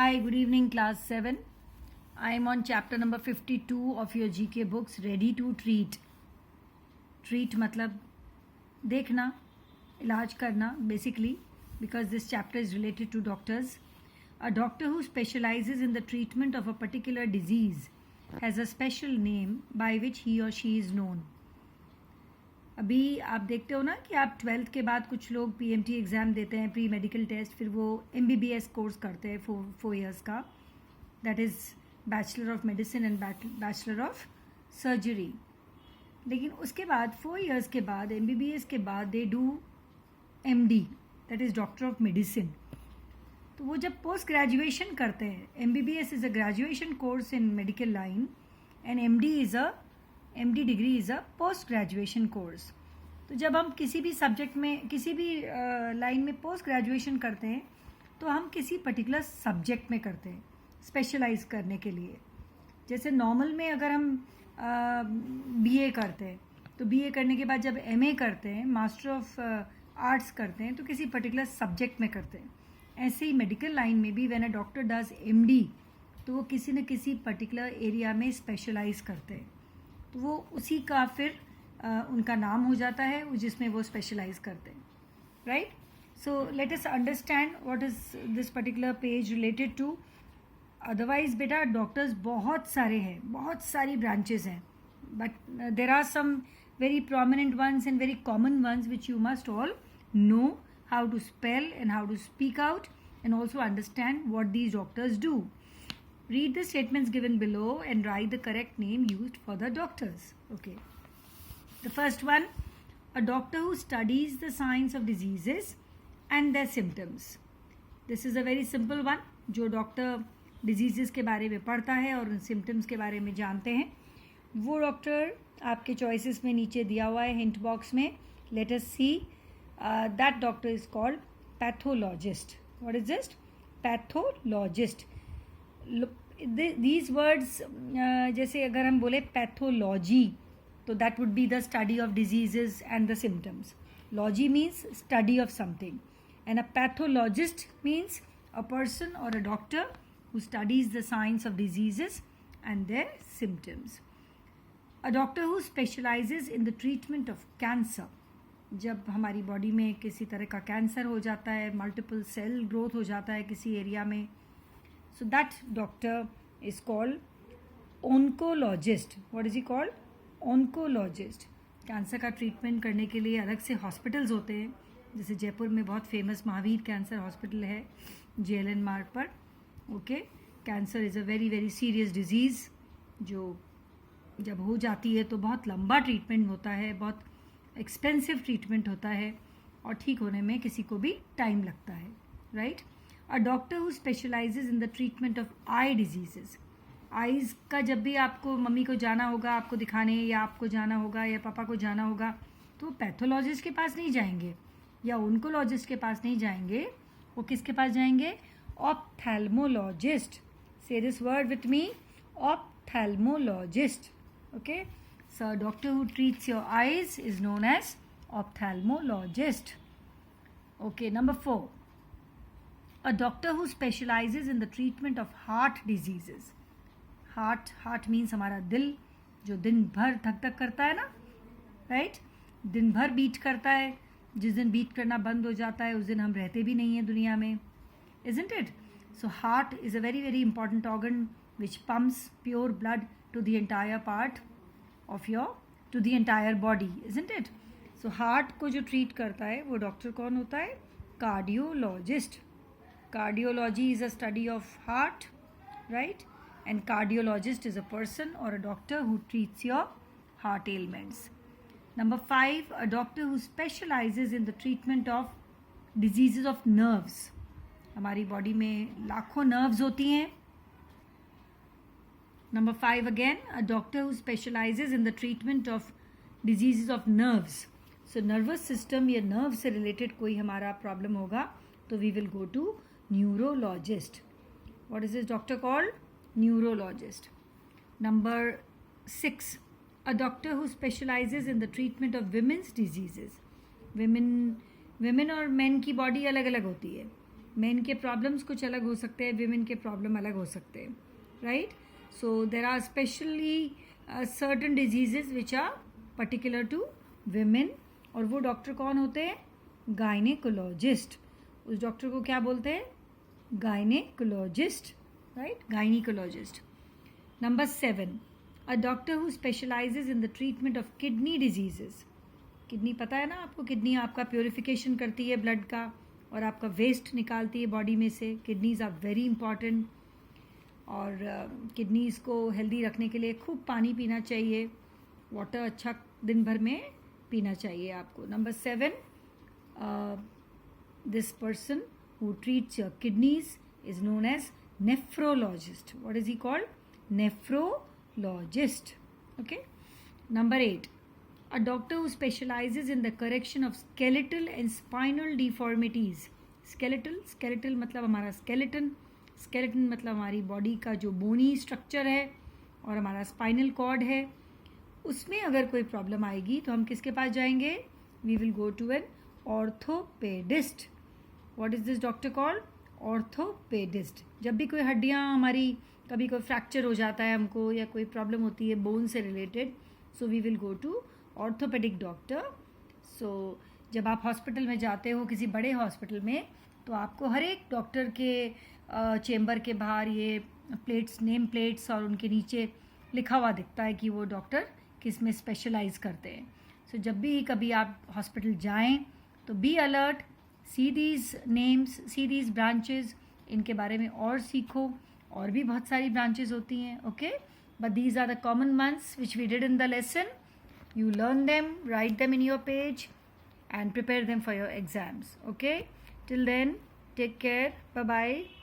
Hi, good evening, class 7. I am on chapter number 52 of your GK books, Ready to Treat. Treat matlab देखना, इलाज करना, basically, because this chapter is related to doctors. A doctor who specializes in the treatment of a particular disease has a special name by which he or she is known. अभी आप देखते हो ना कि आप 12th के बाद कुछ लोग PMT एग्ज़ाम देते हैं, प्री मेडिकल टेस्ट, फिर वो MBBS कोर्स करते हैं 4 years का, that is bachelor of medicine and bachelor of surgery. लेकिन उसके बाद 4 years के बाद MBBS के बाद they do MD, that is doctor of medicine. तो वो जब पोस्ट ग्रेजुएशन करते हैं, MBBS is a graduation course in medical line and MD degree is a post graduation course. तो जब हम किसी भी सब्जेक्ट में, किसी भी लाइन में पोस्ट ग्रेजुएशन करते हैं तो हम किसी पर्टिकुलर सब्जेक्ट में करते हैं स्पेशलाइज करने के लिए. जैसे नॉर्मल में अगर हम BA करते हैं तो BA करने के बाद जब MA करते हैं, मास्टर ऑफ आर्ट्स करते हैं, तो किसी पर्टिकुलर सब्जेक्ट में करते हैं. ऐसे ही मेडिकल लाइन में भी when a doctor does MD तो वो किसी न किसी पर्टिकुलर एरिया में स्पेशलाइज करते हैं. तो वो उसी का फिर उनका नाम हो जाता है जिसमें वो स्पेशलाइज करते हैं. Right. So let us understand what is this particular page related to. Otherwise बेटा डॉक्टर्स बहुत सारे हैं, बहुत सारी ब्रांचेस हैं, but there are some very prominent ones and very common ones which you must all know how to spell and how to speak out and also understand what these doctors do. Read the statements given below and write the correct name used for the doctors. Okay. The first one, a doctor who studies the science of diseases and their symptoms. This is a very simple one. जो doctor disease के बारे में पढ़ता है और उन symptoms के बारे में जानते हैं, वो डॉक्टर आपके चॉइसेस में नीचे दिया हुआ है हिंट बॉक्स में. Let us see. That doctor is called pathologist. What is this? Pathologist. These words, जैसे अगर हम बोले पैथोलॉजी तो that would be the study of diseases and the symptoms. Logy means study of something and a pathologist means a person और a doctor who studies the science of diseases and their symptoms. A doctor who specializes in the treatment of cancer. जब हमारी body में किसी तरह का cancer हो जाता है, मल्टीपल सेल ग्रोथ हो जाता है किसी एरिया में, so that doctor is called oncologist. What is he called? Oncologist. Cancer का ट्रीटमेंट करने के लिए अलग से हॉस्पिटल्स होते हैं. जैसे जयपुर में बहुत फेमस महावीर कैंसर हॉस्पिटल है JLN मार्ग पर. Okay. Cancer is a very very serious disease जो जब हो जाती है तो बहुत लंबा ट्रीटमेंट होता है, बहुत एक्सपेंसिव ट्रीटमेंट होता है और ठीक होने में किसी को भी टाइम लगता है. Right. A doctor who specializes in the treatment of eye diseases. Eyes का जब भी आपको मम्मी को जाना होगा आपको दिखाने, या आपको जाना होगा या पापा को जाना होगा, तो पैथोलॉजिस्ट के पास नहीं जाएंगे या ओनकोलॉजिस्ट के पास नहीं जाएंगे. वो किसके पास जाएंगे? Ophthalmologist. Say this word with me, ophthalmologist. Okay. So doctor who treats your eyes is known as ophthalmologist. Okay. Number 4, a doctor who specializes in the treatment of heart diseases. Heart means हमारा दिल, जो दिन भर धक धक करता है ना. राइट. दिन भर बीट करता है. जिस दिन बीट करना बंद हो जाता है उस दिन हम रहते भी नहीं हैं दुनिया में. Isn't it? So heart is a very very important organ which pumps pure blood to the entire part of to the entire body. Isn't it? So heart को जो ट्रीट करता है वो डॉक्टर कौन होता है? Cardiologist. Cardiology is a study of heart, right? And cardiologist is a person or a doctor who treats your heart ailments. Number 5, a doctor who specializes in the treatment of diseases of nerves. हमारी body में लाखों nerves होती हैं. Number 5 again, a doctor who specializes in the treatment of diseases of nerves. So nervous system या nerve से related कोई हमारा problem होगा तो we will go to neurologist. What is this doctor called? Neurologist. Number 6, a doctor who specializes in the treatment of women's diseases. Women और men की body अलग अलग होती है. मेन के प्रॉब्लम्स कुछ अलग हो सकते हैं, विमेन के प्रॉब्लम अलग हो सकते हैं, right. So there are specially certain diseases which are particular to women. और वो डॉक्टर कौन होते हैं? गायनेकोलॉजिस्ट. उस डॉक्टर को क्या बोलते हैं? Gynaecologist, right, gynaecologist. Number 7, a doctor who specialises in the treatment of kidney diseases. Kidney पता है ना आपको, किडनी आपका प्योरिफिकेशन करती है ब्लड का और आपका वेस्ट निकालती है बॉडी में से. Kidneys are very important. और किडनीज़ को हेल्दी रखने के लिए खूब पानी पीना चाहिए. वाटर अच्छा दिन भर में पीना चाहिए आपको. Number 7, this person who treats your kidneys is known as nephrologist. What is he called? Nephrologist. Okay. Number 8, a doctor who specializes in the correction of skeletal and spinal deformities. skeletal मतलब हमारा skeleton मतलब हमारी body का जो bony structure है, और हमारा spinal cord है, उसमें अगर कोई प्रॉब्लम आएगी तो हम किसके पास जाएंगे? We will go to an orthopedist. What is this doctor called? Orthopedist. जब भी कोई हड्डियां हमारी, कभी कोई फ्रैक्चर हो जाता है हमको या कोई प्रॉब्लम होती है बोन से related, so we will go to orthopedic doctor. So जब आप हॉस्पिटल में जाते हो, किसी बड़े हॉस्पिटल में, तो आपको हर एक डॉक्टर के चेम्बर के बाहर ये प्लेट्स, नेम प्लेट्स, और उनके नीचे लिखा हुआ दिखता है कि वो डॉक्टर किस में स्पेशलाइज करते हैं. सो जब भी कभी आप हॉस्पिटल जाएं तो be alert, see these names, see these branches, इनके बारे में और सीखो. और भी बहुत सारी ब्रांचेज होती हैं, okay, but these are the common ones which we did in the lesson. You learn them, write them in your page, and prepare them for your exams. Okay? Till then, take care. Bye-bye.